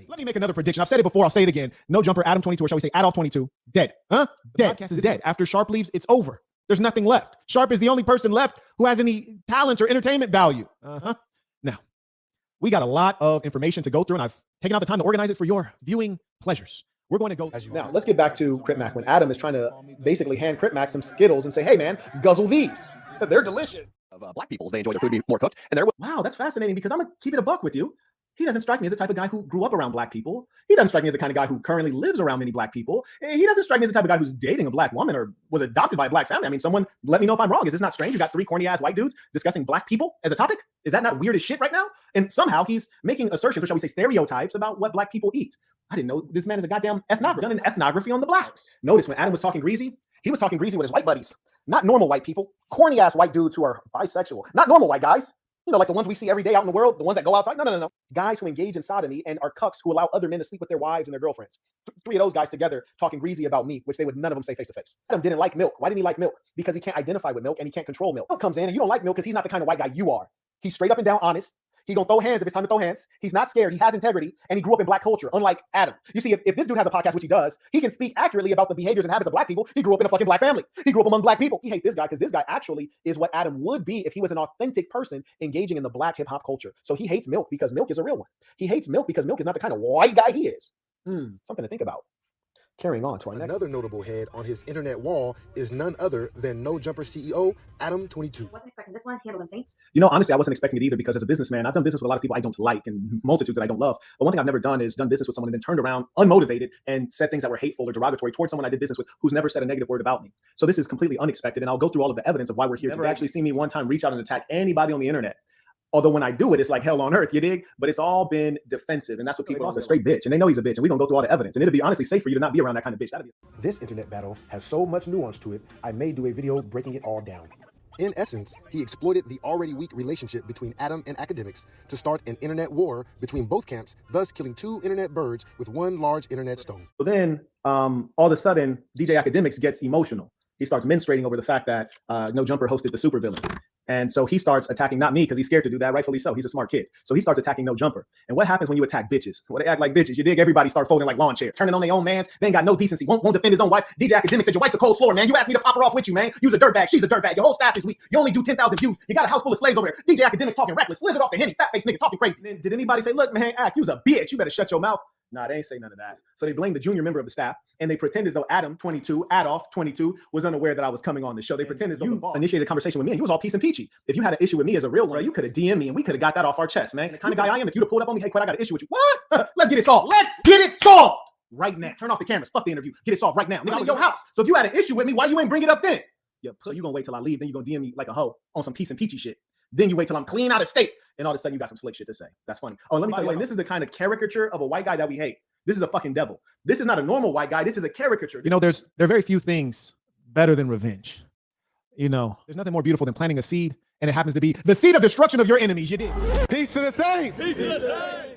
Let me make another prediction. I've said it before. I'll say it again. No Jumper, Adam 22, or shall we say Adolf 22, dead. Huh? Dead. The podcast is dead. After Sharp leaves, it's over. There's nothing left. Sharp is the only person left who has any talent or entertainment value. Now, we got a lot of information to go through, and I've taken out the time to organize it for your viewing pleasures. We're going to go. Now, let's get back to Crip Mac when Adam is trying to basically hand Crip Mac some Skittles and say, hey, man, guzzle these. They're delicious. Black peoples, they enjoy their food to be more cooked. And there was wow, that's fascinating because I'm going to keep it a buck with you. He doesn't strike me as the type of guy who grew up around black people. He doesn't strike me as the kind of guy who currently lives around many black people. He doesn't strike me as the type of guy who's dating a black woman or was adopted by a black family. I mean, someone let me know if I'm wrong. Is this not strange? You got three corny ass white dudes discussing black people as a topic. Is that not weird as shit right now? And somehow he's making assertions, or shall we say stereotypes about what black people eat. I didn't know this man is a goddamn ethnographer. Done an ethnography on the blacks. Notice when Adam was talking greasy, he was talking greasy with his white buddies, not normal white people, corny ass white dudes who are bisexual, not normal white guys. You know, like the ones we see every day out in the world, the ones that go outside. No. Guys who engage in sodomy and are cucks who allow other men to sleep with their wives and their girlfriends. Three of those guys together talking greasy about meat, which they would none of them say face to face. Adam didn't like milk. Why didn't he like milk? Because he can't identify with milk and he can't control milk. Milk comes in and you don't like milk because he's not the kind of white guy you are. He's straight up and down honest. He gonna throw hands if it's time to throw hands. He's not scared. He has integrity, and he grew up in black culture, unlike Adam. You see, if this dude has a podcast, which he does, he can speak accurately about the behaviors and habits of black people. He grew up in a fucking black family. He grew up among black people. He hates this guy because this guy actually is what Adam would be if he was an authentic person engaging in the black hip hop culture. So he hates milk because milk is a real one. He hates milk because milk is not the kind of white guy he is. Something to think about. Carrying on to our next. Another notable head on his internet wall is none other than No Jumper CEO, Adam 22. Wasn't expecting this one, handled in Saints. You know, honestly, I wasn't expecting it either because as a businessman, I've done business with a lot of people I don't like and multitudes that I don't love. But one thing I've never done is done business with someone and then turned around unmotivated and said things that were hateful or derogatory towards someone I did business with who's never said a negative word about me. So this is completely unexpected, and I'll go through all of the evidence of why we're here. Never actually seen me one time reach out and attack anybody on the internet. Although when I do it, it's like hell on earth, you dig? But it's all been defensive, and that's what people are. A straight bitch, and they know he's a bitch, and we're gonna go through all the evidence, and it'll be honestly safe for you to not be around that kind of bitch. This internet battle has so much nuance to it, I may do a video breaking it all down. In essence, he exploited the already weak relationship between Adam and Akademiks to start an internet war between both camps, thus killing two internet birds with one large internet stone. So then, all of a sudden, DJ Akademiks gets emotional. He starts menstruating over the fact that No Jumper hosted the supervillain. And so he starts attacking, not me, because he's scared to do that, rightfully so. He's a smart kid. So he starts attacking No Jumper. And what happens when you attack bitches? Well, they act like bitches. You dig? Everybody start folding like lawn chairs, turning on their own mans. They ain't got no decency. Won't defend his own wife. DJ Akademiks said, your wife's a cold floor, man. You asked me to pop her off with you, man. You's a dirtbag. She's a dirtbag. Your whole staff is weak. You only do 10,000 views. You got a house full of slaves over there. DJ Akademiks talking reckless. Lizard off the henny. Fat face nigga talking crazy. Then, did anybody say, look, man, you's a bitch. You better shut your mouth. Nah, they ain't say none of that. So they blame the junior member of the staff, and they pretend as though Adam 22, Adolf 22, was unaware that I was coming on the show. They pretend as though you initiated a conversation with me, and you was all peace and peachy. If you had an issue with me as a real one, you could have DM'd me, and we could have got that off our chest, man. The kind of guy I am, if you'd have pulled up on me, hey, Quinn, I got an issue with you. What? Let's get it solved. Let's get it solved right now. Turn off the cameras. Fuck the interview. Get it solved right now. Nigga, I'm in your house. So if you had an issue with me, why you ain't bring it up then? Yeah, so you gonna wait till I leave, then you gonna DM me like a hoe on some peace and peachy shit. Then you wait till I'm clean out of state, and all of a sudden you got some slick shit to say. That's funny. Oh, let me tell you, and this is the kind of caricature of a white guy that we hate. This is a fucking devil. This is not a normal white guy. This is a caricature. You know, there are very few things better than revenge. You know, there's nothing more beautiful than planting a seed, and it happens to be the seed of destruction of your enemies. You did. Peace to the saints. Peace to the saints.